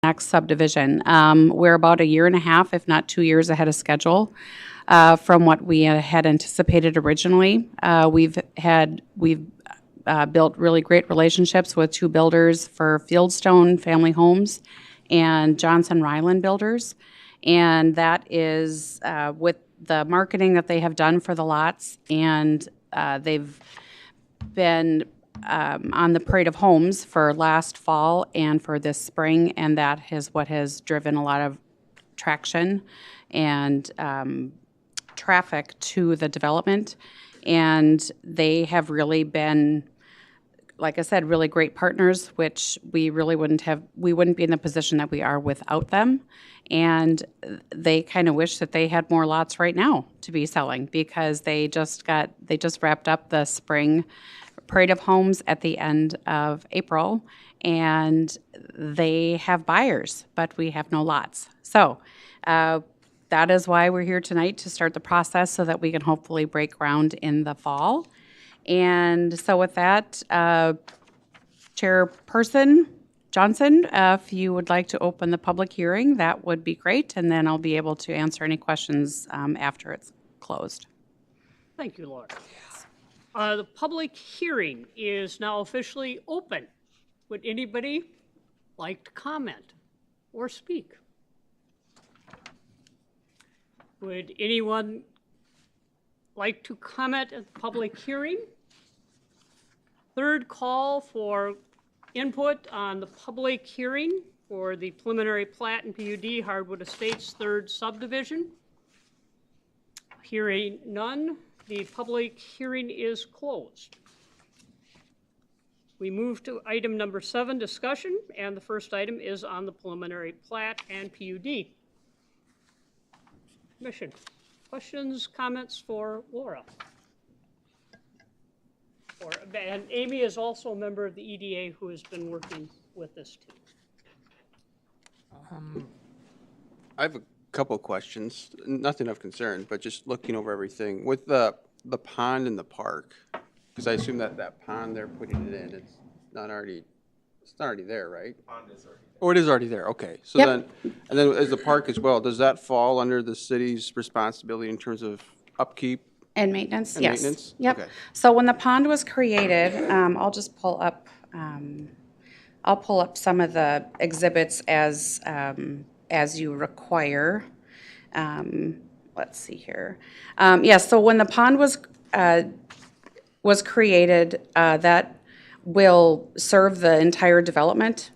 next subdivision. We're about a year and a half, if not 2 years ahead of schedule from what we had anticipated originally. We've built really great relationships with two builders for Fieldstone Family Homes and Johnson Ryland Builders. And that is with the marketing that they have done for the lots, and they've been on the Parade of Homes for last fall and for this spring, and that is what has driven a lot of traction and traffic to the development. And they have really been, like I said, really great partners, which we really wouldn't be in the position that we are without them. And they kind of wish that they had more lots right now to be selling, because they just wrapped up the spring Parade of Homes at the end of April, and they have buyers, but we have no lots. So that is why we're here tonight, to start the process so that we can hopefully break ground in the fall. And so with that, Chairperson Johnson, if you would like to open the public hearing, that would be great, and then I'll be able to answer any questions after it's closed. Thank you, Laura. The public hearing is now officially open. Would anybody like to comment or speak? Would anyone like to comment at the public hearing? Third call for input on the public hearing for the preliminary plat and PUD Hardwood Estates third subdivision. Hearing none, the public hearing is closed. We move to item number 7, discussion, and the first item is on the preliminary plat and PUD. Commission, questions, comments for Laura? And Amy is also a member of the EDA who has been working with this team. I have a couple of questions, nothing of concern, but just looking over everything. With the pond in the park, because I assume that pond they're putting it in, it's not already there, right? Pond is already there. Oh, it is already there, okay. So Yep. and then as the park as well, does that fall under the city's responsibility in terms of upkeep? And maintenance, And yes. maintenance? Yep. Okay. So when the pond was created, I'll just pull up, some of the exhibits as you require. Let's see here. Yes, so when the pond was created, that will serve the entire development.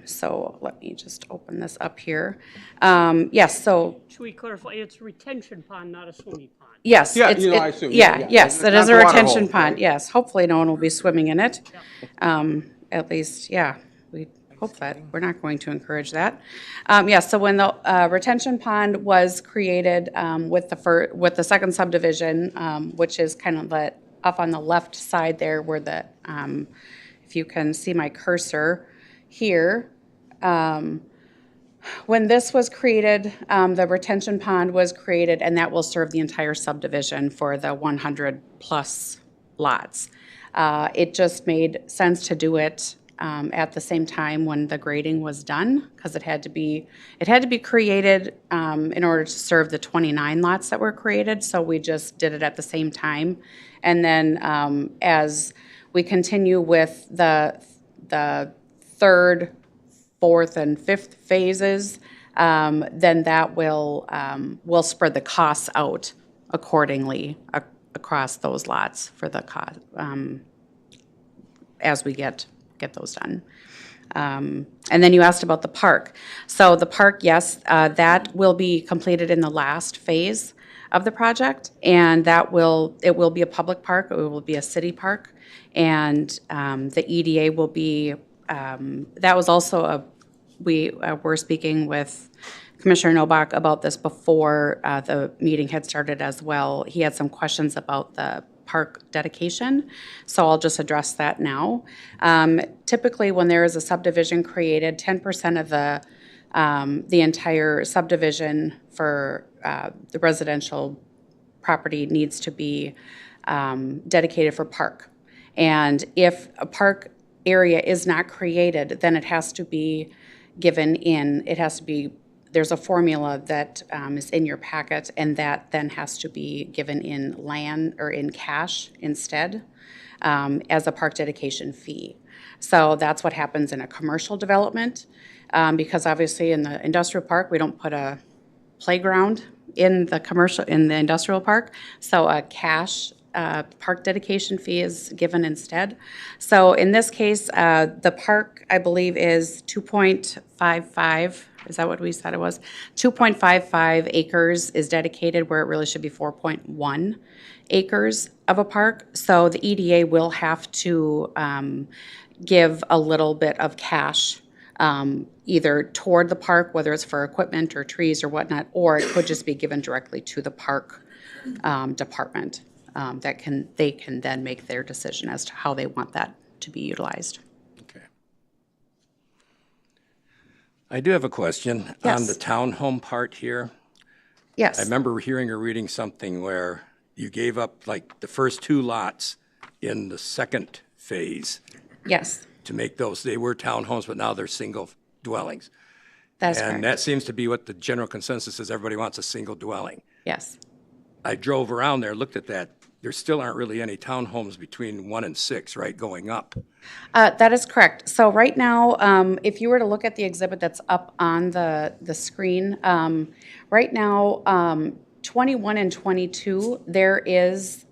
So let me just open this up here. Yes, so Should we clarify, it's a retention pond, not a swimming pond? yes. Yeah, it's- I assume. Yes, it Not is the a water retention hole, pond, right? yes. Hopefully no one will be swimming in it. At least, yeah, we hope that. We're not going to encourage that. Yes, so when the retention pond was created with the second subdivision, which is kind of up on the left side there where if you can see my cursor here, when this was created, the retention pond was created, and that will serve the entire subdivision for the 100-plus lots. It just made sense to do it at the same time when the grading was done, because it had to be created in order to serve the 29 lots that were created, so we just did it at the same time. And then as we continue with the third, fourth, and fifth phases, then that will spread the costs out accordingly across those lots for the cost as we get those done. And then you asked about the park. So the park, yes, that will be completed in the last phase of the project, and it will be a public park. It will be a city park, and the EDA will be. That was also we were speaking with Commissioner Nobach about this before the meeting had started as well. He had some questions about the park dedication, so I'll just address that now. Typically, when there is a subdivision created, 10% of the entire subdivision for the residential property needs to be dedicated for park. And if a park area is not created, then it has to be given in, it has to be, there's a formula that is in your packet, and that then has to be given in land or in cash instead as a park dedication fee. So that's what happens in a commercial development, because obviously in the industrial park, we don't put a playground in the industrial park. So a cash park dedication fee is given instead. So in this case, the park, I believe, is 2.55. Is that what we said it was? 2.55 acres is dedicated where it really should be 4.1 acres of a park. So the EDA will have to give a little bit of cash either toward the park, whether it's for equipment or trees or whatnot, or it could just be given directly to the park department. They can then make their decision as to how they want that to be utilized. Okay. I do have a question on Yes. the townhome part here. Yes. I remember hearing or reading something where you gave up like the first 2 lots in the second phase Yes, to make those, they were townhomes, but now they're single dwellings. that's And correct. that seems to be what the general consensus is, everybody wants a single dwelling. Yes. I drove around there, looked at that, there still aren't really any townhomes between 1 and 6, right, going up. That is correct. So right now, if you were to look at the exhibit that's up on the screen, right now, 21 and 22, there is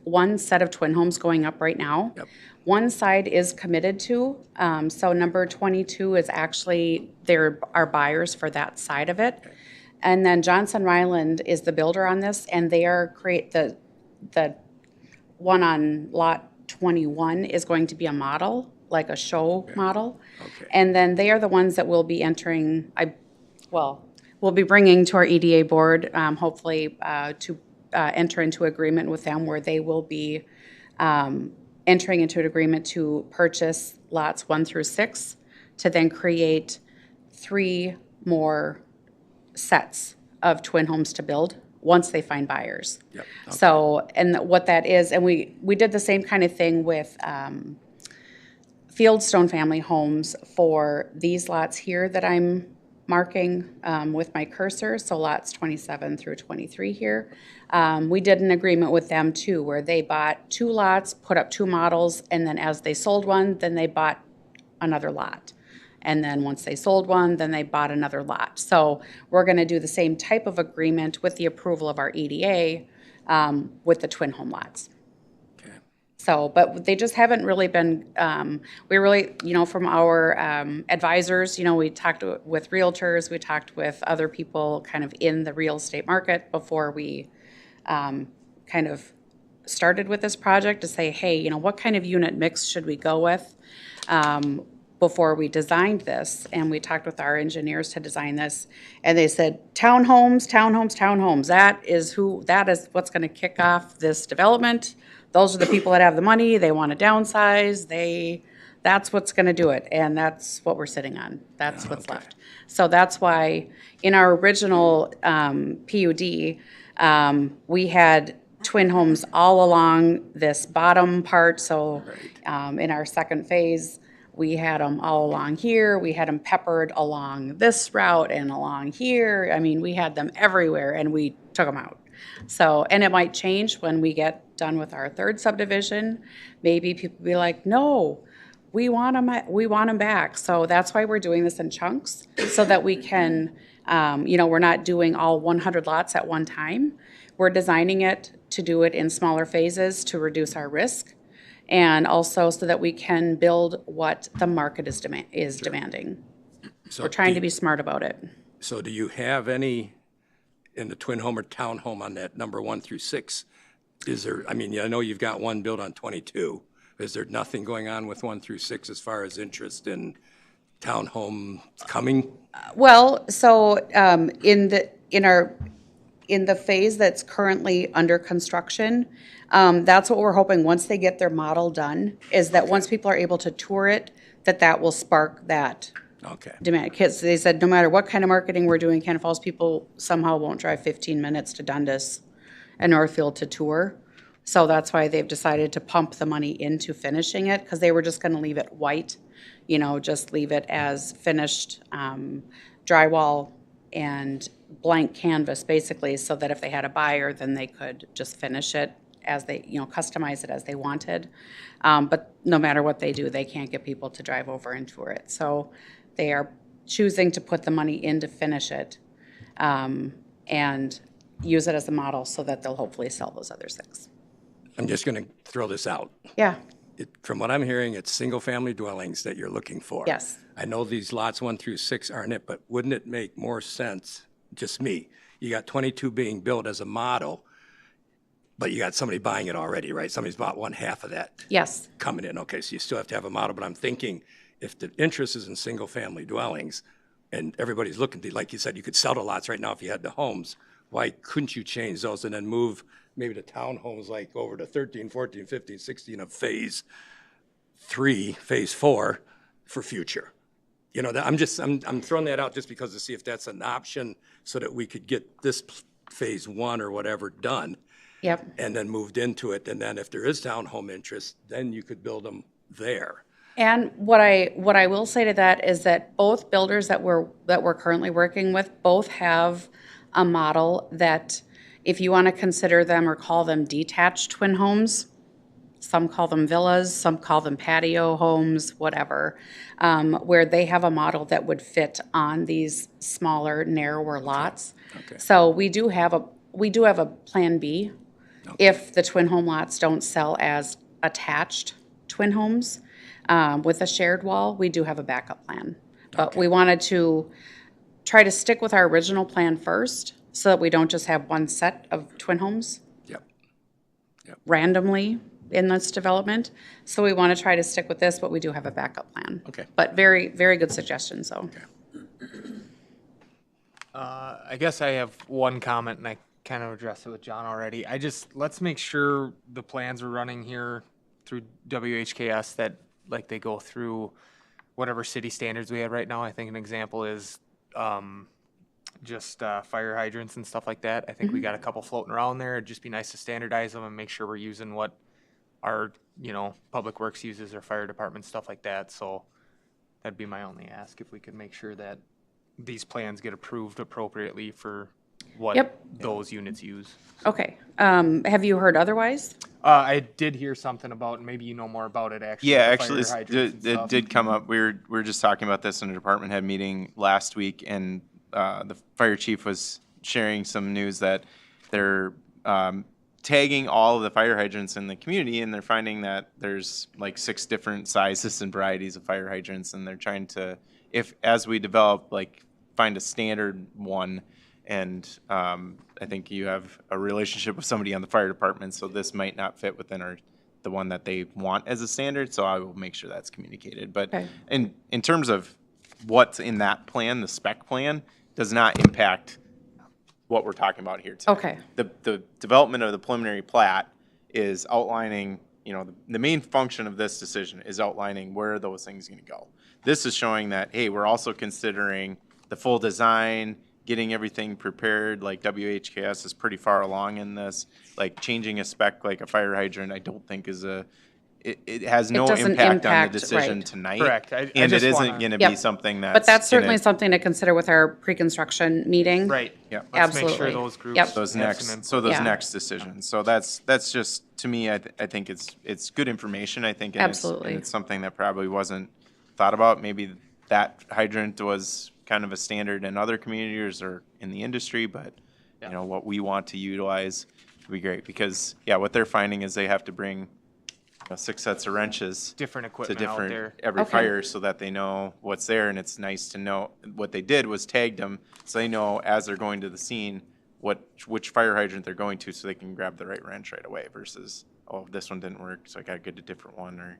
one set of twin homes going up right now. Yep. One side is committed to, so number 22 is actually, there are buyers for that side of it. And then Johnson Ryland is the builder on this, and they are the one on lot 21 is going to be a model, like a show model. Okay. And then they are the ones that will be entering, we'll be bringing to our EDA board, hopefully, to enter into agreement with them where they will be entering into an agreement to purchase lots 1 through 6 to then create 3 more sets of twin homes to build once they find buyers. Yep, okay. So, and what that is, and we did the same kind of thing with Fieldstone family homes for these lots here that I'm marking with my cursor, so lots 27 through 23 here. We did an agreement with them too, where they bought 2 lots, put up 2 models, and then as they sold one, then they bought another lot. And then once they sold one, then they bought another lot. So we're going to do the same type of agreement with the approval of our EDA with the twin home lots. Okay. So, but they just haven't really been, we really, from our advisors, we talked with realtors, we talked with other people kind of in the real estate market before we kind of started with this project to say, hey, what kind of unit mix should we go with? Before we designed this, and we talked with our engineers to design this, and they said, townhomes, townhomes, townhomes. That is what's going to kick off this development. Those are the people that have the money. They want to downsize. That's what's going to do it, and that's what we're sitting on. That's what's left. So that's why in our original PUD, we had twin homes all along this bottom part. So in our second phase, we had them all along here. We had them peppered along this route and along here. I mean, we had them everywhere, and we took them out. So, and it might change when we get done with our third subdivision. Maybe people be like, no, we want them back. So that's why we're doing this in chunks, so that we can, we're not doing all 100 lots at one time. We're designing it to do it in smaller phases to reduce our risk, and also so that we can build what the market is demanding. So We're trying to be smart about it. So do you have any in the twin home or townhome on that number 1 through 6? Is there, I know you've got one built on 22. Is there nothing going on with 1 through 6 as far as interest in townhome coming? Well, so in the phase that's currently under construction, that's what we're hoping, once they get their model done, is that once people are able to tour it, that will spark that Okay. demand. Because they said no matter what kind of marketing we're doing in Cannon Falls, people somehow won't drive 15 minutes to Dundas and Northfield to tour. So that's why they've decided to pump the money into finishing it, because they were just gonna leave it white, just leave it as finished drywall and blank canvas, basically, so that if they had a buyer, then they could just finish it as they, customize it as they wanted. But no matter what they do, they can't get people to drive over and tour it. So they are choosing to put the money in to finish it, and use it as a model so that they'll hopefully sell those other 6. I'm just going to throw this out. Yeah, From what I'm hearing, it's single-family dwellings that you're looking for. yes. I know these lots 1 through 6 aren't it, but wouldn't it make more sense, just me, you got 22 being built as a model, but you got somebody buying it already, right? Somebody's bought 1/2 of that Yes, coming in. Okay, so you still have to have a model, but I'm thinking if the interest is in single-family dwellings and everybody's looking to, like you said, you could sell the lots right now if you had the homes, why couldn't you change those and then move maybe the townhomes like over to 13, 14, 15, 16 of phase 3, phase 4 for future? I'm throwing that out just because to see if that's an option so that we could get this phase 1 or whatever done yep. and then moved into it. And then if there is townhome interest, then you could build them there. And what I will say to that is that both builders that we're currently working with both have a model that, if you want to consider them or call them detached twin homes, some call them villas, some call them patio homes, whatever, where they have a model that would fit on these smaller, narrower lots. Okay. So we do have a plan B if the twin home lots don't sell as attached twin homes with a shared wall. We do have a backup plan, but we wanted to try to stick with our original plan first, so that we don't just have one set of twin homes Yep. randomly in this development. So we want to try to stick with this, but we do have a backup plan. Okay. But very, very good suggestion, so. I guess I have one comment, and I kind of addressed it with John already. Let's make sure the plans we're running here through WHKS that, like, they go through whatever city standards we have right now. I think an example is just fire hydrants and stuff like that. I think we got a couple floating around there. It'd just be nice to standardize them and make sure we're using what our, Public Works uses or fire department, stuff like that. So that'd be my only ask, if we could make sure that these plans get approved appropriately for what Yep. those units use. Okay. Have you heard otherwise? I did hear something about, maybe you know more about it, actually. Yeah, the actually, fire hydrants and it stuff. did come up. We were just talking about this in a department head meeting last week, and the fire chief was sharing some news that they're tagging all of the fire hydrants in the community, and they're finding that there's like 6 different sizes and varieties of fire hydrants, and they're trying to, as we develop, like, find a standard one. And I think you have a relationship with somebody on the fire department, so this might not fit within the one that they want as a standard, so I will make sure that's communicated. But Okay. in terms of what's in that plan, the spec plan does not impact what we're talking about here today. Okay. The development of the preliminary plat is outlining, the main function of this decision is outlining where those things are going to go. This is showing that, hey, we're also considering the full design, getting everything prepared. Like, WHKS is pretty far along in this. Like, changing a spec like a fire hydrant, I don't think it has no doesn't impact on impact, the decision right. tonight. Correct. I And it just isn't wanna- going to Yep. be something that's. But that's certainly gonna- something to consider with our pre-construction meeting. Right. Yeah. Let's make sure Absolutely. those groups. Yep. Those have next, some so those Yeah. next decisions. So that's just, to me, I think it's good information, I think. And Absolutely. It's something that probably wasn't thought about. Maybe that hydrant was kind of a standard in other communities or in the industry, but, what we want to utilize would be great. Because, what they're finding is they have to bring 6 sets of wrenches Different to equipment out there. different, every Okay. fire, so that they know what's there. And it's nice to know, what they did was tagged them, so they know as they're going to the scene, which fire hydrant they're going to, so they can grab the right wrench right away, versus, oh, this one didn't work, so I gotta get a different one, or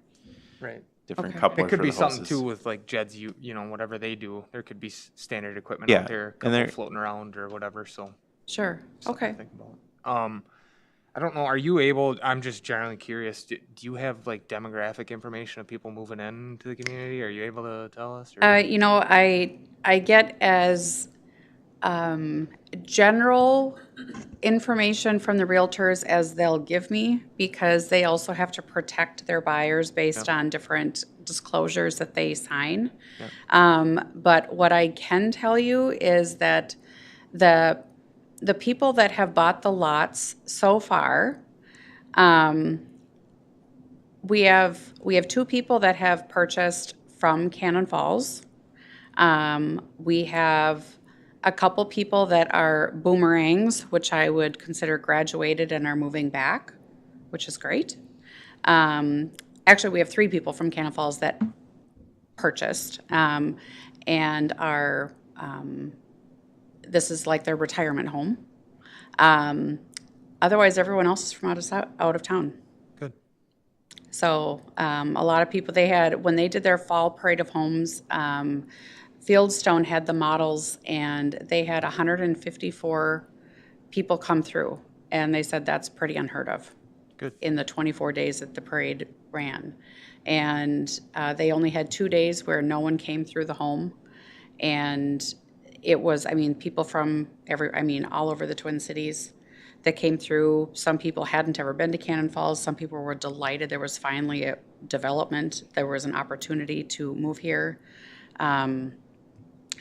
Right. different Okay. coupler It could for be the something hoses. too with like Jed's, whatever they do. There could be standard equipment Yeah, out there, a and couple they're- floating around or whatever. So Sure. something Okay. to think about. I don't know. Are you able? I'm just generally curious. Do you have like demographic information of people moving into the community? Are you able to tell us? Or? I get as general information from the realtors as they'll give me, because they also have to protect their buyers based on different disclosures that they sign. But what I can tell you is that the people that have bought the lots so far, we have 2 people that have purchased from Cannon Falls. We have a couple people that are boomerangs, which I would consider graduated and are moving back, which is great. Actually, we have 3 people from Cannon Falls that purchased and are, this is like their retirement home. Otherwise, everyone else is from out of town. Good. So a lot of people, they had, when they did their fall parade of homes, Fieldstone had the models, and they had 154 people come through, and they said that's pretty unheard of. Good. In the 24 days that the parade ran. And they only had 2 days where no one came through the home. And it was, I mean, people from all over the Twin Cities that came through. Some people hadn't ever been to Cannon Falls. Some people were delighted there was finally a development. There was an opportunity to move here.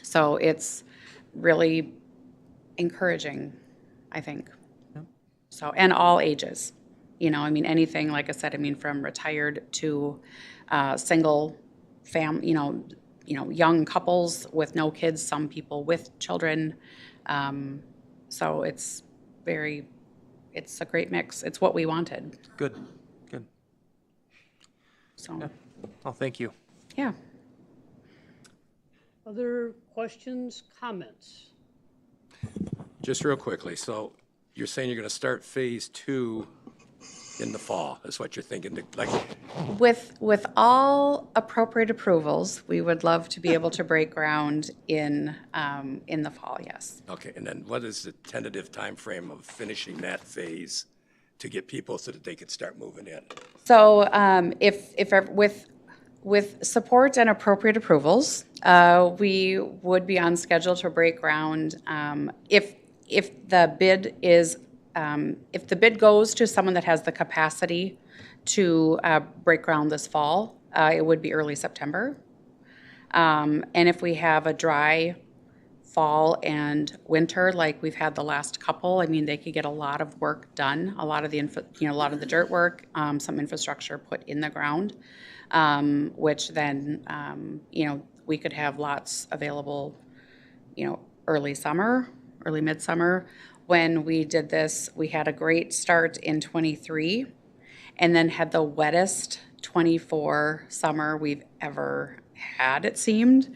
So it's really encouraging, I think. So, and all ages, anything, like I said, from retired to single young couples with no kids, some people with children. So it's a great mix. It's what we wanted. Good. Good. So, Well, thank you. yeah. Other questions, comments? Just real quickly, so you're saying you're going to start phase 2 in the fall, is what you're thinking, like, With all appropriate approvals, we would love to be able to break ground in the fall, yes. okay, and then what is the tentative time frame of finishing that phase to get people so that they could start moving in? So with support and appropriate approvals, we would be on schedule to break ground. If the bid goes to someone that has the capacity to break ground this fall, it would be early September. And if we have a dry fall and winter like we've had the last couple, they could get a lot of work done, a lot of the dirt work, some infrastructure put in the ground, which then we could have lots available, early summer, early midsummer. When we did this, we had a great start in '23 and then had the wettest 24 summer we've ever had, it seemed.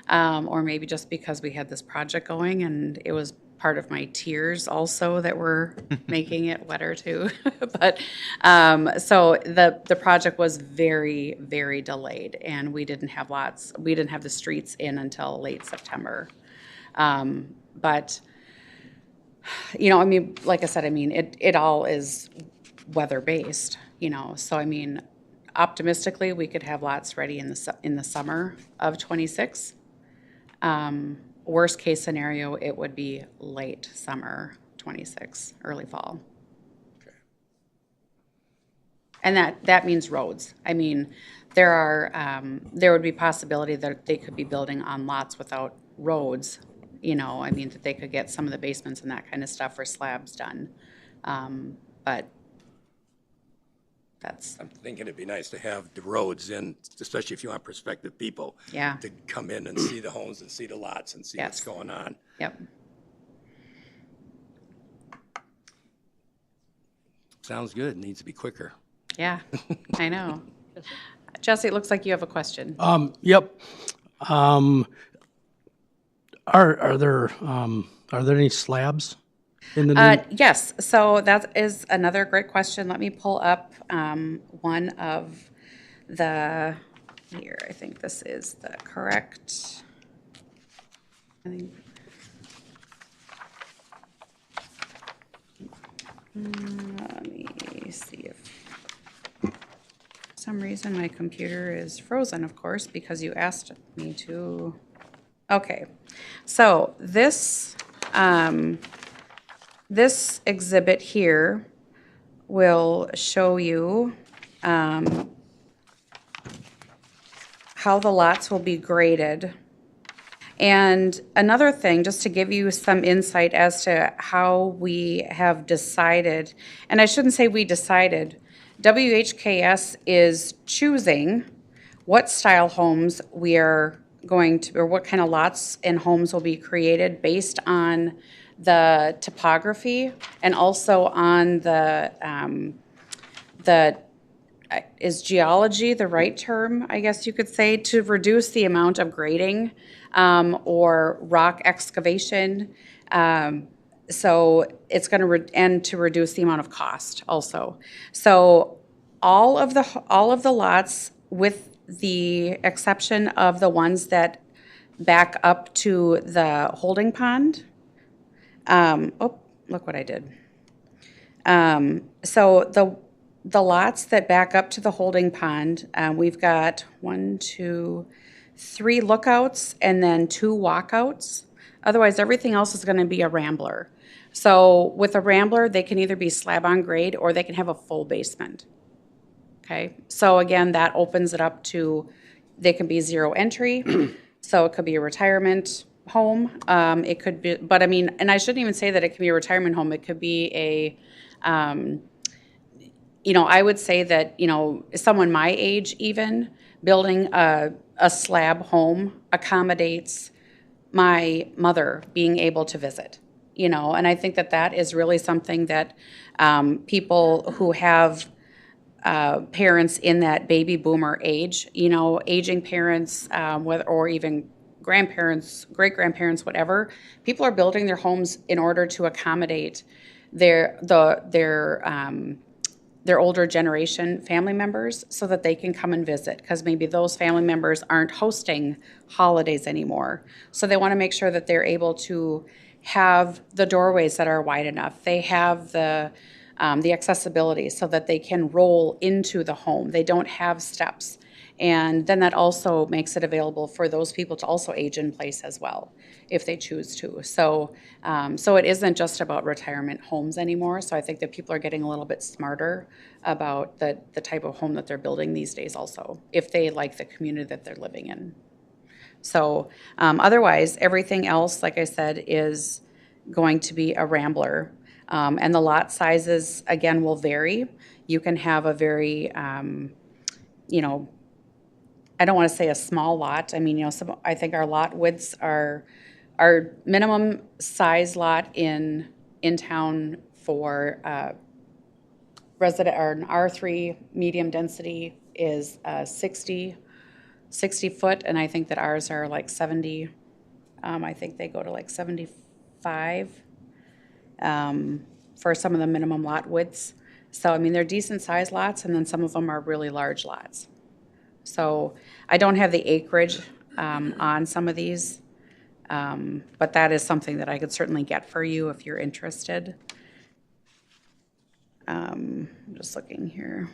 Or maybe just because we had this project going, and it was part of my tears also that were making it wetter too. But so the project was very, very delayed, and we didn't have the streets in until late September. But like I said, it all is weather-based, so optimistically, we could have lots ready in the summer of '26. Worst case scenario, it would be late summer '26, early fall. Okay. And that means roads. There would be possibility that they could be building on lots without roads, that they could get some of the basements and that kind of stuff or slabs done. But I'm thinking it'd be nice to have the roads in, especially if you want prospective people. Yeah. To come in and see the homes and see the lots and see what's Yes. going on. Yep. Sounds good, needs to be quicker. Yeah, I know. Jesse, it looks like you have a question. Yep. Are there any slabs in the new? Yes, so that is another great question. Let me pull up one of the, here, I think this is the correct. Let me see if, for some reason my computer is frozen, of course, because you asked me to. Okay, so this This exhibit here will show you how the lots will be graded. And another thing, just to give you some insight as to how we have decided, and I shouldn't say we decided, WHKS is choosing what style homes we are going to, or what kind of lots and homes will be created based on the topography and also on is geology the right term, I guess you could say, to reduce the amount of grading or rock excavation. So it's going to, and to reduce the amount of cost also. So all of the lots, with the exception of the ones that back up to the holding pond. Oh, look what I did. So the lots that back up to the holding pond, we've got 1, 2, 3 lookouts and then 2 walkouts. Otherwise, everything else is going to be a rambler. So with a rambler, they can either be slab on grade or they can have a full basement. Okay, so again, that opens it up to, they can be zero entry. So it could be a retirement home. It could be, but I mean, and I shouldn't even say that it could be a retirement home. It could be a, you know, I would say that, you know, someone my age even, building a slab home accommodates my mother being able to visit, you know, and I think that that is really something that people who have parents in that baby boomer age, you know, aging parents, or even grandparents, great-grandparents, whatever, people are building their homes in order to accommodate their older generation family members so that they can come and visit, because maybe those family members aren't hosting holidays anymore. So they want to make sure that they're able to have the doorways that are wide enough. They have the accessibility so that they can roll into the home. They don't have steps. And then that also makes it available for those people to also age in place as well, if they choose to. So, so it isn't just about retirement homes anymore. So I think that people are getting a little bit smarter about the type of home that they're building these days also, if they like the community that they're living in. So otherwise, everything else, like I said, is going to be a rambler. And the lot sizes, again, will vary. You can have a very, you know, I don't want to say a small lot. I mean, you know, I think our lot widths are, our minimum size lot in town for resident, or an R3 medium density is 60 foot, and I think that ours are like 70. I think they go to like 75 for some of the minimum lot widths. So, I mean, they're decent sized lots, and then some of them are really large lots. So I don't have the acreage on some of these, but that is something that I could certainly get for you if you're interested. I'm just looking here.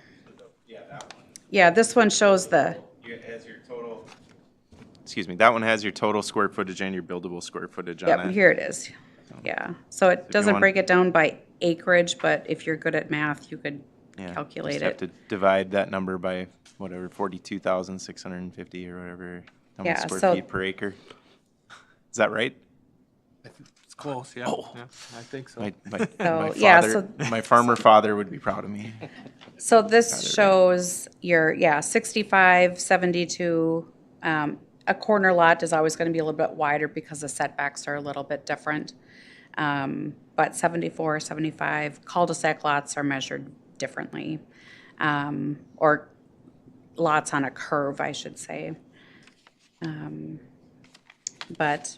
Yeah, that one. Yeah, this one shows the, Has your total. Excuse me. That one has your total square footage and your buildable square footage on yep, that. here it is. Yeah, so it doesn't want- break it down by acreage, but if you're good at math, you could Yeah, calculate just have it. to divide that number by whatever 42,650 or whatever. How many Yeah, square so- feet per acre? Is that right? It's close, yeah. Oh. Yeah, I think so. My So, yeah, father, my farmer father would be proud of me. So this shows your, yeah, 65, 72. A corner lot is always going to be a little bit wider because the setbacks are a little bit different. But 74, 75, cul-de-sac lots are measured differently. Or lots on a curve, I should say. But,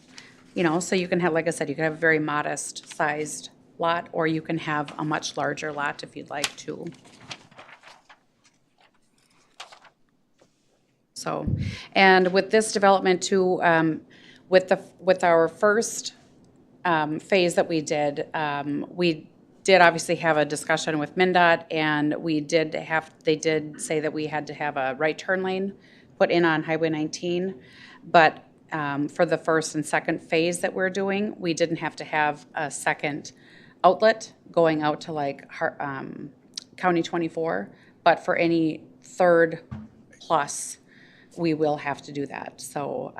you know, so you can have, like I said, you can have a very modest sized lot, or you can have a much larger lot if you'd like to. So, and with this development too, with our first phase that we did obviously have a discussion with MnDOT, and they did say that we had to have a right turn lane put in on Highway 19. But for the first and second phase that we're doing, we didn't have to have a second outlet going out to like County 24, but for any third plus, we will have to do that. So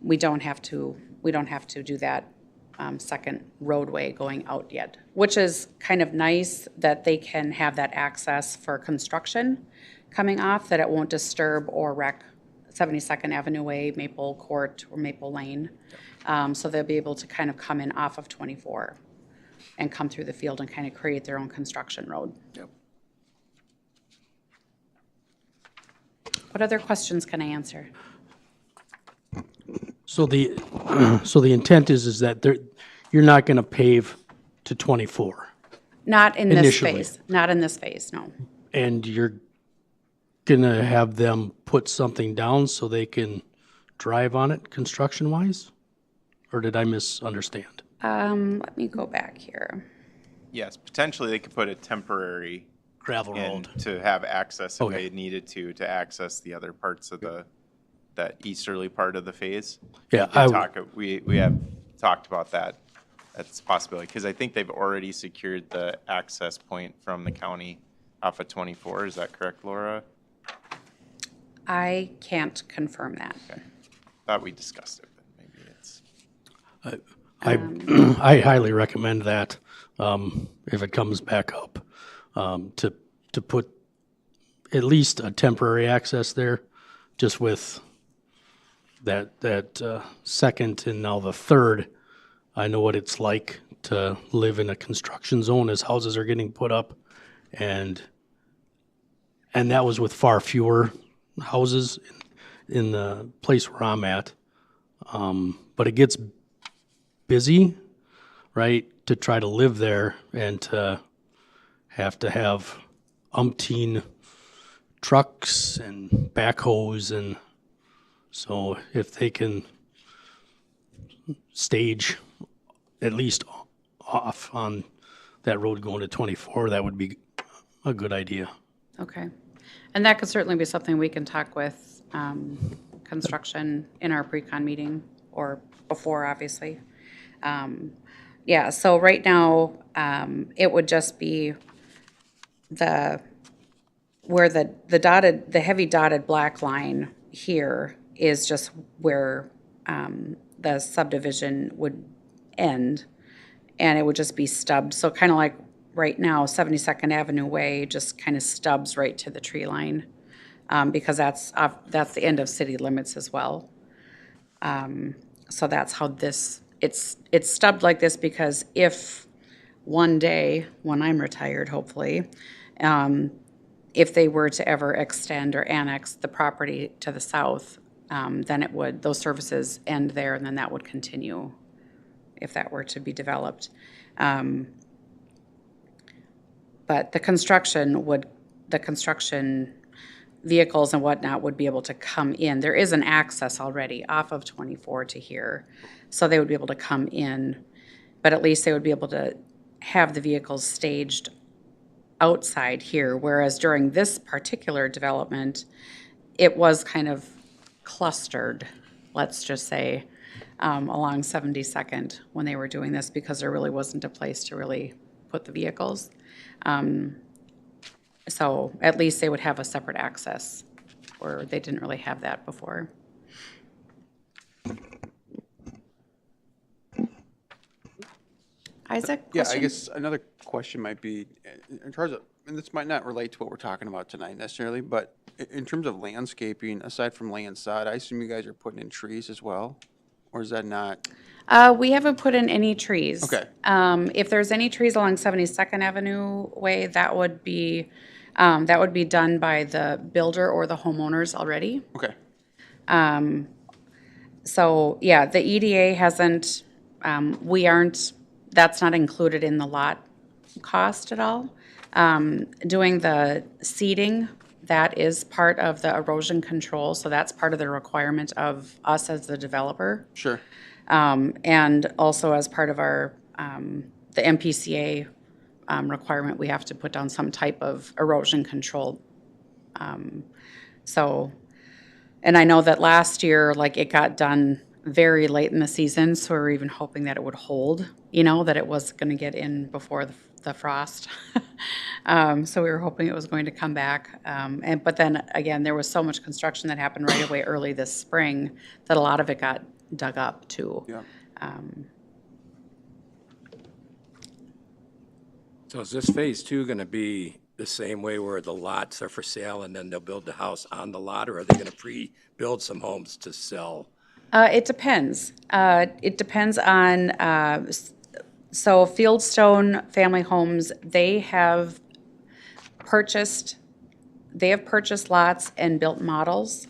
we don't have to do that second roadway going out yet, which is kind of nice that they can have that access for construction coming off, that it won't disturb or wreck 72nd Avenue Way, Maple Court, or Maple Lane. So they'll be able to kind of come in off of 24 and come through the field and kind of create their own construction road. Yep. What other questions can I answer? So the intent is that you're not going to pave to 24, Not in this Initially. phase, not in this phase, no. and you're going to have them put something down so they can drive on it construction-wise? Or did I misunderstand? Let me go back here. Yes, potentially they could put a temporary Gravel in road. to have access if Okay. they needed to access the other parts of that easterly part of the phase. Yeah, We have talked about that. That's a possibility, because I think they've already secured the access point from the county off of 24. Is that correct, Laura? I can't confirm that. Okay. Thought we discussed it, but maybe it's. I highly recommend that, if it comes back up, to put at least a temporary access there, just with that second and now the third. I know what it's like to live in a construction zone as houses are getting put up, and that was with far fewer houses in the place where I'm at. But it gets busy, right, to try to live there and to have umpteen trucks and backhoes, and so if they can stage at least off on that road going to 24, that would be a good idea. Okay. And that could certainly be something we can talk with construction in our pre-con meeting, or before, obviously. Yeah, so right now, it would just be where the heavy dotted black line here is just where the subdivision would end, and it would just be stubbed. So kind of like right now, 72nd Avenue Way just kind of stubs right to the tree line, because that's the end of city limits as well. So that's how it's stubbed like this, because if one day, when I'm retired, hopefully, if they were to ever extend or annex the property to the south, then those services end there, and then that would continue if that were to be developed. But the construction vehicles and whatnot would be able to come in. There is an access already off of 24 to here, so they would be able to come in, but at least they would be able to have the vehicles staged outside here, whereas during this particular development, it was kind of clustered, let's just say, along 72nd when they were doing this, because there really wasn't a place to really put the vehicles. So at least they would have a separate access, or they didn't really have that before. Isaac, Yeah, I question? guess another question might be, in terms of, and this might not relate to what we're talking about tonight necessarily, but in terms of landscaping, aside from laying sod, I assume you guys are putting in trees as well? Or is that not? We haven't put in any trees. Okay. If there's any trees along 72nd Avenue Way, that would be done by the builder or the homeowners already. Okay. So, yeah, the EDA hasn't, that's not included in the lot cost at all. Doing the seeding, that is part of the erosion control, so that's part of the requirement of us as the developer. Sure. And also as part of our, the MPCA requirement, we have to put down some type of erosion control. So And I know that last year, like, it got done very late in the season, so we were even hoping that it would hold, that it was gonna get in before the frost. So we were hoping it was going to come back. But then, again, there was so much construction that happened right away early this spring that a lot of it got dug up, too. Yeah. So is this phase two going to be the same way where the lots are for sale and then they'll build the house on the lot, or are they going to pre-build some homes to sell? It depends. It depends on, so Fieldstone Family Homes, they have purchased lots and built models.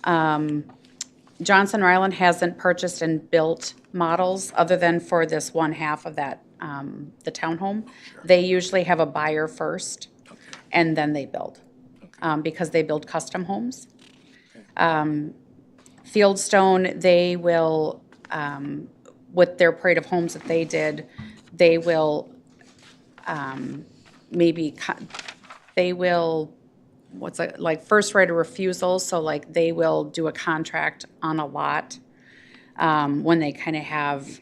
Johnson Ryland hasn't purchased and built models other than for this one half of that, the townhome. They usually have a buyer first and then they build, because they build custom homes. Fieldstone, they will, with their parade of homes that they did, they will what's it, like first right of refusal, so like they will do a contract on a lot when they kind of have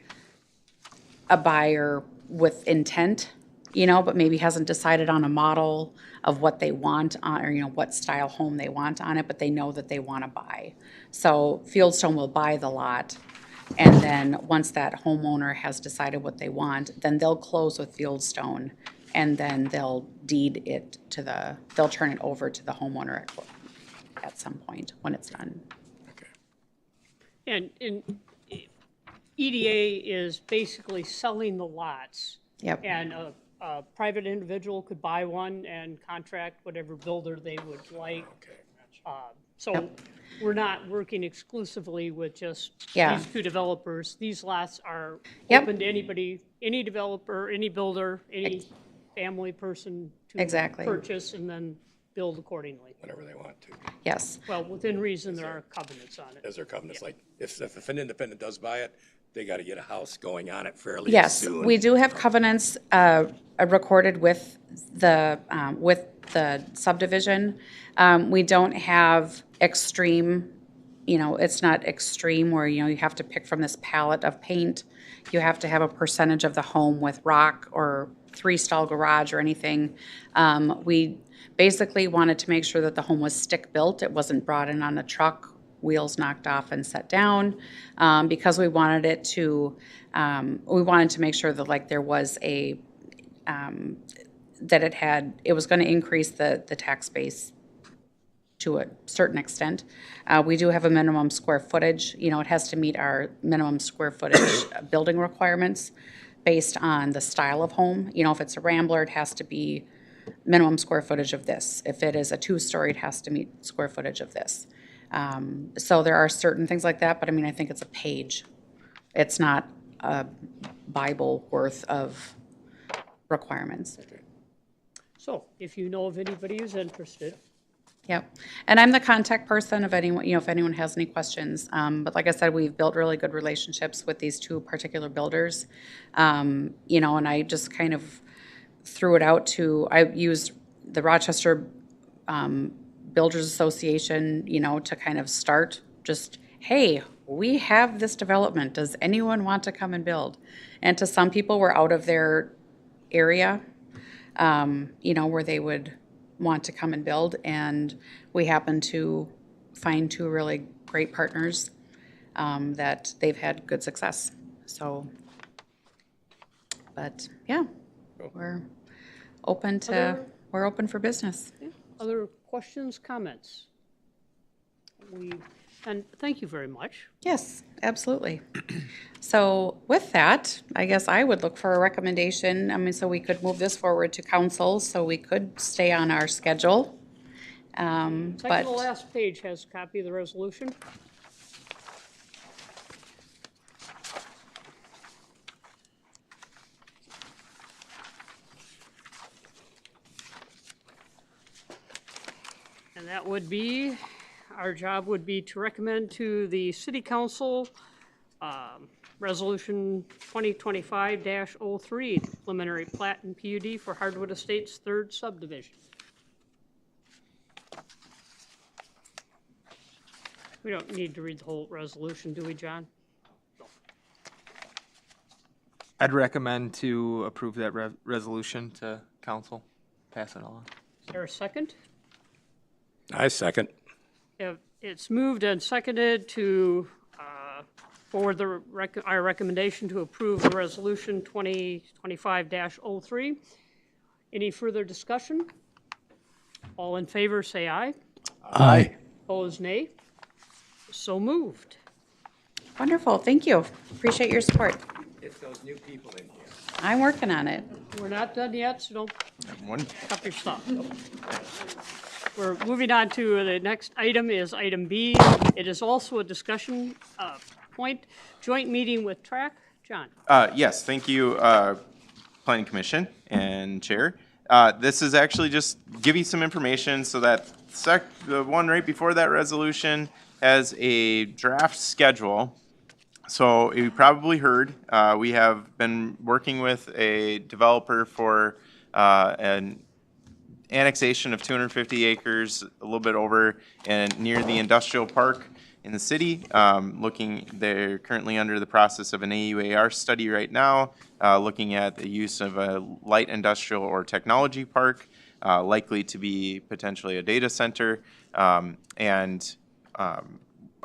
a buyer with intent, but maybe hasn't decided on a model of what they want on, or, what style home they want on it, but they know that they want to buy. So Fieldstone will buy the lot, and then once that homeowner has decided what they want, then they'll close with Fieldstone, and then they'll deed it they'll turn it over to the homeowner at some point when it's done. And EDA is basically selling the lots. Yep. And a private individual could buy one and contract whatever builder they would like. So we're not working exclusively with just Yeah. these two developers. These lots are Yep. open to anybody, any developer, any builder, any family person to Exactly. purchase and then build accordingly. Whatever they want to, Yes. Well, within reason, there are covenants on it. as their covenants. Like, if an independent does buy it, they got to get a house going on it fairly Yes, soon. we do have covenants recorded with the subdivision. We don't have extreme, it's not extreme where, you have to pick from this palette of paint. You have to have a percentage of the home with rock or 3-stall garage or anything. We basically wanted to make sure that the home was stick-built. It wasn't brought in on a truck, wheels knocked off and set down, because we wanted it to, make sure that like there was a, that it was going to increase the tax base to a certain extent. We do have a minimum square footage. It has to meet our minimum square footage building requirements based on the style of home. If it's a Rambler, it has to be minimum square footage of this. If it is a 2-story, it has to meet square footage of this. So there are certain things like that, but I think it's a page. It's not a Bible worth of requirements. So if you know of anybody who's interested, Yep. And I'm the contact person of anyone, if anyone has any questions. But like I said, we've built really good relationships with these two particular builders. And I just kind of threw it out I used the Rochester Builders Association, to kind of start just, hey, we have this development. Does anyone want to come and build? And to some people, we're out of their area, where they would want to come and build, and we happen to find two really great partners that they've had good success. So, but yeah, we're open for business. other questions, comments? And thank you very much. Yes, absolutely. So with that, I guess I would look for a recommendation. So we could move this forward to council, so we could stay on our schedule. Second But to last page has a copy of the resolution. And that would be, our job would be to recommend to the city council, Resolution 2025-03, preliminary plat and PUD for Hardwood Estates third subdivision. We don't need to read the whole resolution, do we, John? I'd recommend to approve that resolution to council, pass it on. Is there a second? I second. It's moved and seconded to forward our recommendation to approve the resolution 2025-03. Any further discussion? All in favor, say aye. Aye. Opposed, nay. So moved. Wonderful, thank you. Appreciate your support. Get those new people in here. I'm working on it. We're not done yet, so don't One, up your stuff. We're moving on to the next item is item B. It is also a discussion point, joint meeting with TRAC. John? yes, thank you, Planning Commission and Chair. This is actually just give you some information so that the one right before that resolution has a draft schedule. So you probably heard, we have been working with a developer for an annexation of 250 acres, a little bit over, and near the industrial park in the city. They're currently under the process of an AUAR study right now, looking at the use of a light industrial or technology park, likely to be potentially a data center. I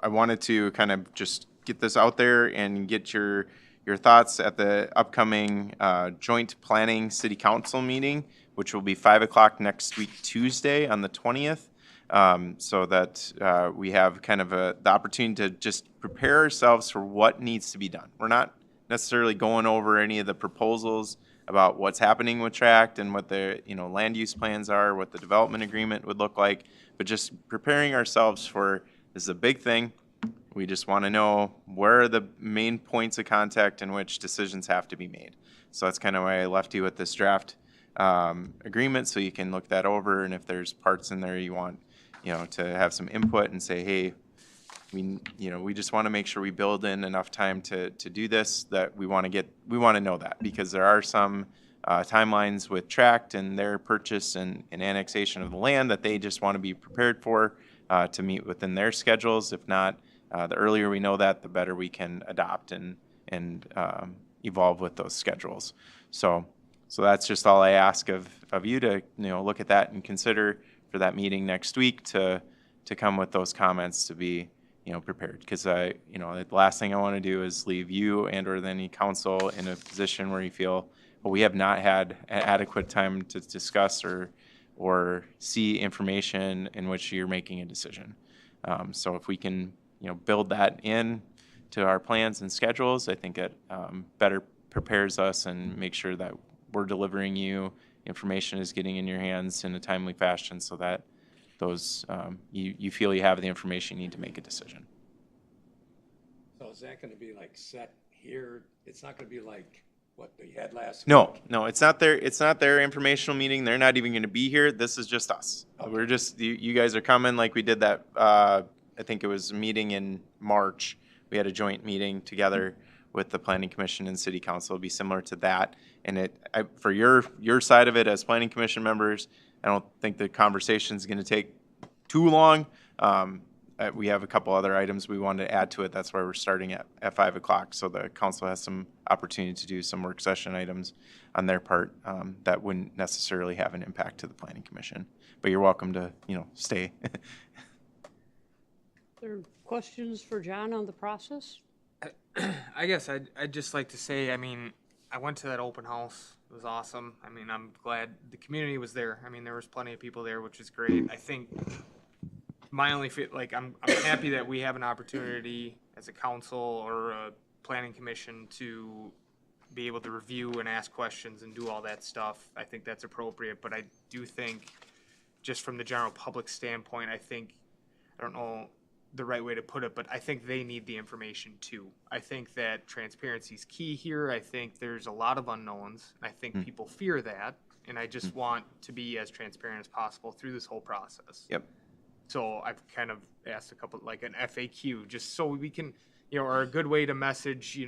wanted to kind of just get this out there and get your thoughts at the upcoming joint planning city council meeting, which will be 5 o'clock next week, Tuesday on the 20th. So that we have kind of the opportunity to just prepare ourselves for what needs to be done. We're not necessarily going over any of the proposals about what's happening with TRACT and what the land use plans are, what the development agreement would look like, but just preparing ourselves for this is a big thing. We just want to know where are the main points of contact in which decisions have to be made. So that's kind of why I left you with this draft agreement, so you can look that over, and if there's parts in there you want to have some input and say, hey, we just want to make sure we build in enough time to do this, that we want to know that, because there are some timelines with TRACT and their purchase and annexation of the land that they just want to be prepared for to meet within their schedules. If not, the earlier we know that, the better we can adopt and evolve with those schedules. So that's just all I ask of you to look at that and consider for that meeting next week to come with those comments to be prepared, because the last thing I want to do is leave you and or any council in a position where you feel, well, we have not had adequate time to discuss or see information in which you're making a decision. So if we can build that in to our plans and schedules, I think it better prepares us and make sure that we're delivering you information is getting in your hands in a timely fashion, so that those you feel you have the information you need to make a decision. So is that going to be like set here? It's not going to be like what they had last week? No, it's not their informational meeting. They're not even going to be here. This is just us. Okay. We're just you guys are coming like we did that. I think it was a meeting in March. We had a joint meeting together with the Planning Commission and City Council. It'll be similar to that. And for your side of it as Planning Commission members, I don't think the conversation is going to take too long. We have a couple other items we wanted to add to it. That's why we're starting at 5 o'clock. So the council has some opportunity to do some work session items on their part that wouldn't necessarily have an impact to the Planning Commission. But you're welcome to, stay. There are questions for John on the process? I guess I'd just like to say, I went to that open house. It was awesome. I'm glad the community was there. There was plenty of people there, which is great. I think my only I'm happy that we have an opportunity as a council or a planning commission to be able to review and ask questions and do all that stuff. I think that's appropriate, but I do think just from the general public standpoint, I don't know the right way to put it, but I think they need the information too. I think that transparency is key here. I think there's a lot of unknowns. I think people fear that, and I just want to be as transparent as possible through this whole process. Yep. So I've kind of asked a couple, like an FAQ, just so we can, or a good way to message,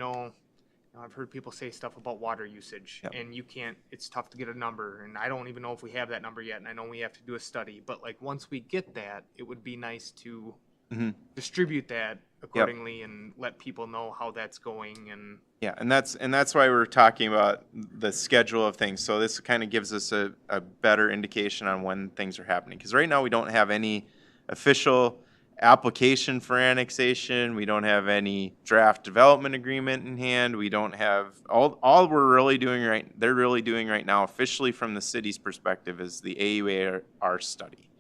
I've heard people say stuff about water usage, and it's tough to get a number, and I don't even know if we have that number yet, and I know we have to do a study, but once we get that, it would be nice to distribute that accordingly and let people know how that's going and. Yeah, and that's why we're talking about the schedule of things. So this kind of gives us a better indication on when things are happening. Because right now we don't have any official application for annexation. We don't have any draft development agreement in hand. We don't have all they're really doing right now officially from the city's perspective is the AUAR study.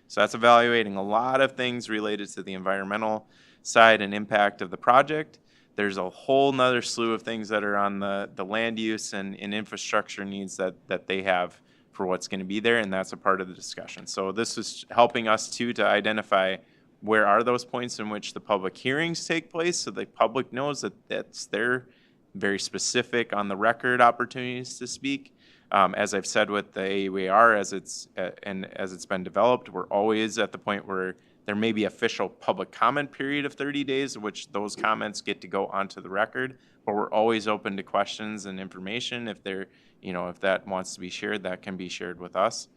So that's evaluating a lot of things related to the environmental side and impact of the project. There's a whole nother slew of things that are on the land use and infrastructure needs that they have for what's going to be there, and that's a part of the discussion. So this is helping us too to identify where are those points in which the public hearings take place so the public knows that that's their very specific on the record opportunities to speak. As I've said with the AUAR, as it's been developed, we're always at the point where there may be official public comment period of 30 days, which those comments get to go onto the record, but we're always open to questions and information. If if that wants to be shared, that can be shared with us.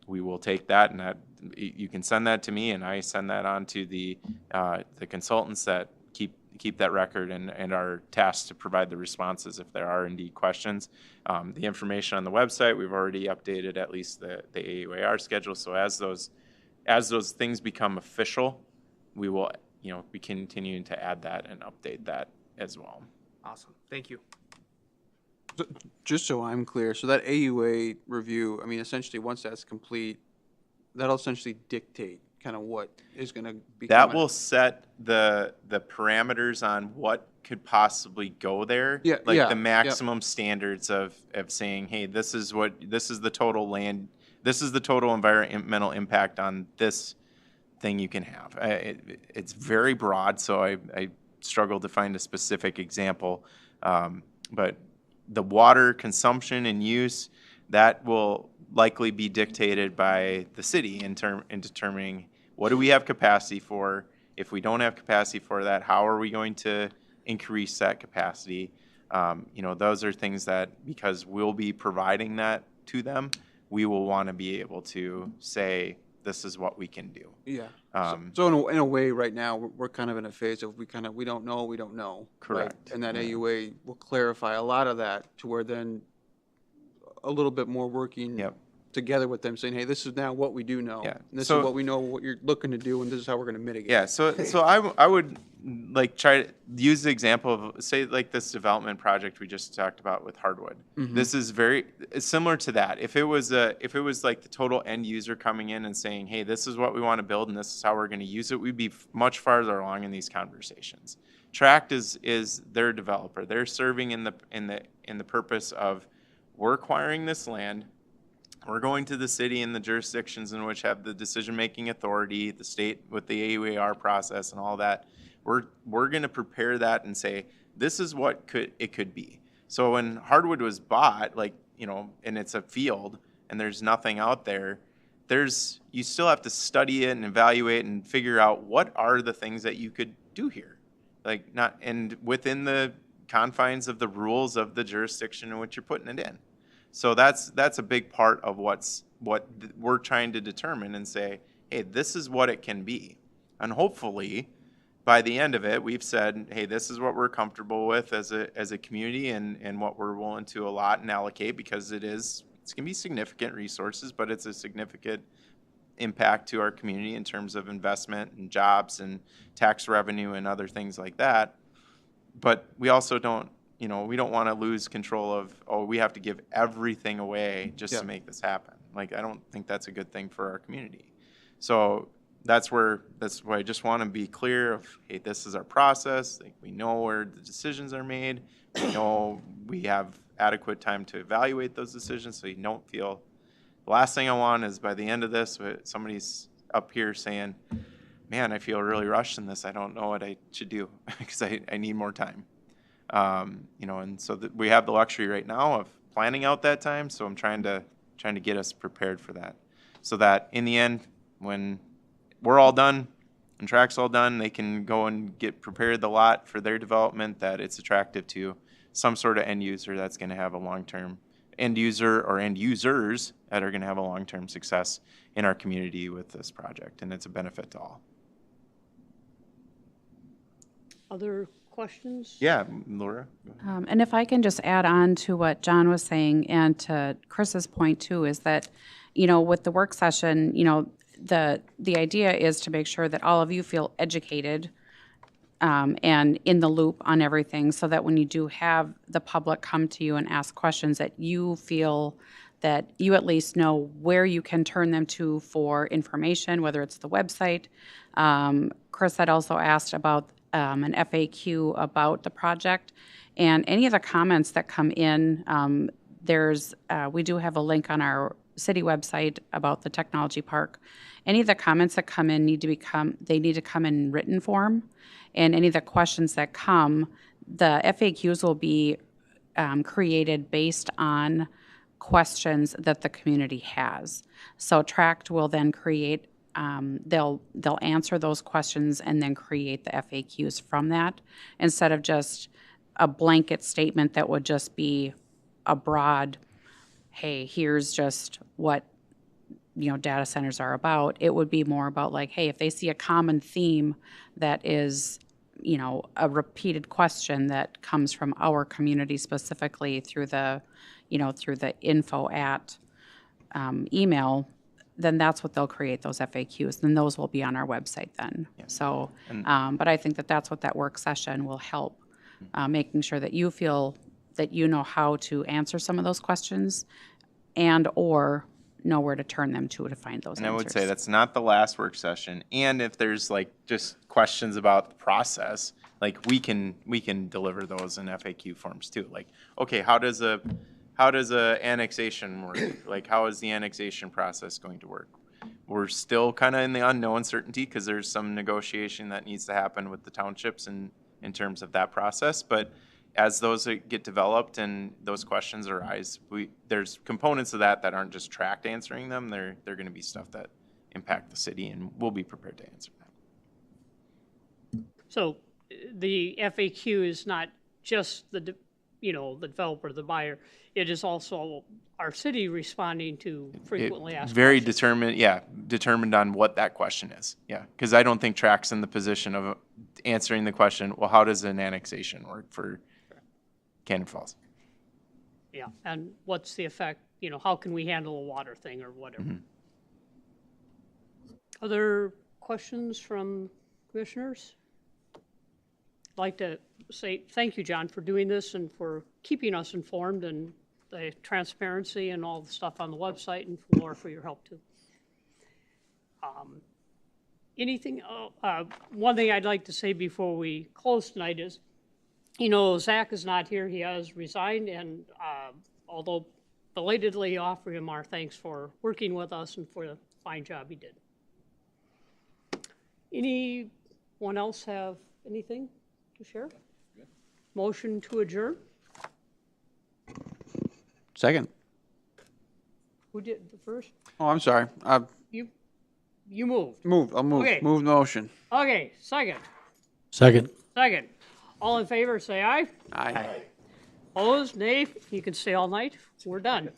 We will take that, and you can send that to me, and I send that on to the consultants that keep that record and are tasked to provide the responses if there are indeed questions. The information on the website, we've already updated at least the AUAR schedule. So as those things become official, we will be continuing to add that and update that as well. Awesome. Thank you. Just so I'm clear, so that AUA review, I mean, essentially, once that's complete, that'll essentially dictate kind of what is going to be. That will set the parameters on what could possibly go there. Yeah, like yeah, the maximum standards of saying, hey, this is the total land, this is the total environmental impact on this thing you can have. It's very broad, so I struggle to find a specific example, but the water consumption and use, that will likely be dictated by the city in determining what do we have capacity for. If we don't have capacity for that, how are we going to increase that capacity? Those are things that, because we'll be providing that to them, we will want to be able to say, this is what we can do. Yeah. So in a way, right now, we're kind of in a phase of we don't know. Correct. Right? And that AUA will clarify a lot of that to where then a little bit more working together with them saying, hey, this is now what we do know. Yeah. And this is what we know, what you're looking to do, and this is how we're going to mitigate. Yeah, so I would try to use the example of, say, like this development project we just talked about with Hardwood. Mm-hmm. This is very similar to that. If it was like the total end user coming in and saying, hey, this is what we want to build and this is how we're going to use it, we'd be much farther along in these conversations. Tract is their developer. They're serving in the purpose of, we're acquiring this land. We're going to the city and the jurisdictions in which have the decision-making authority, the state with the AUAR process and all that. We're going to prepare that and say, this is what it could be. So when Hardwood was bought, and it's a field and there's nothing out there, you still have to study it and evaluate and figure out what are the things that you could do here. And within the confines of the rules of the jurisdiction in which you're putting it in. So that's a big part of what we're trying to determine and say, hey, this is what it can be. And hopefully, by the end of it, we've said, hey, this is what we're comfortable with as a community and what we're willing to allot and allocate, because it's going to be significant resources, but it's a significant impact to our community in terms of investment and jobs and tax revenue and other things like that. But we also don't want to lose control of, we have to give everything away just to make this happen. I don't think that's a good thing for our community. So that's why I just want to be clear of, hey, this is our process. We know where the decisions are made. We know we have adequate time to evaluate those decisions, so you don't feel, the last thing I want is by the end of this, somebody's up here saying, man, I feel really rushed in this. I don't know what I should do because I need more time. And so we have the luxury right now of planning out that time. So I'm trying to get us prepared for that, so that in the end, when we're all done and Tract's all done, they can go and get prepared the lot for their development, that it's attractive to some sort of end user that's going to have a long-term end user or end users that are going to have a long-term success in our community with this project. And it's a benefit to all. Other questions? Yeah, Laura? And if I can just add on to what John was saying and to Chris's point too, is that, with the work session, the idea is to make sure that all of you feel educated and in the loop on everything, so that when you do have the public come to you and ask questions, that you feel that you at least know where you can turn them to for information, whether it's the website. Chris had also asked about an FAQ about the project, and any of the comments that come in, we do have a link on our city website about the technology park. Any of the comments that come in need to come in written form, and any of the questions that come, the FAQs will be created based on questions that the community has. So Tract will then create, they'll answer those questions and then create the FAQs from that, instead of just a blanket statement that would just be a broad, hey, here's just what data centers are about. It would be more about like, hey, if they see a common theme that is a repeated question that comes from our community specifically through the info at email, then that's what they'll create, those FAQs. Then those will be on our website then. So, but I think that that's what that work session will help, making sure that you feel that you know how to answer some of those questions and or know where to turn them to find those answers. And I would say that's not the last work session. And if there's like just questions about the process, like we can deliver those in FAQ forms too. Like, okay, how does a annexation work? Like, how is the annexation process going to work? We're still kind of in the unknown uncertainty because there's some negotiation that needs to happen with the townships in terms of that process. But as those get developed and those questions arise, there's components of that aren't just Tract answering them. They're going to be stuff that impact the city, and we'll be prepared to answer that. So the FAQ is not just the developer, the buyer. It is also our city responding to frequently asked Very questions. determined on what that question is. Yeah, because I don't think Tract's in the position of answering the question, well, how does an annexation work for Cannon Falls? Yeah, and what's the effect, how can we handle a water thing or whatever? Mm-hmm. Other questions from commissioners? I'd like to say thank you, John, for doing this and for keeping us informed, and the transparency and all the stuff on the website, and Laura for your help too. One thing I'd like to say before we close tonight is, Zach is not here. He has resigned, and although belatedly offer him our thanks for working with us and for the fine job he did. Anyone else have anything to share? Motion to adjourn? Second. Who did the first? Oh, I'm sorry. You moved. I'll move. Okay. Move the motion. Okay, second. Second. All in favor, say aye. Aye. Opposed, nay? You can stay all night. We're done.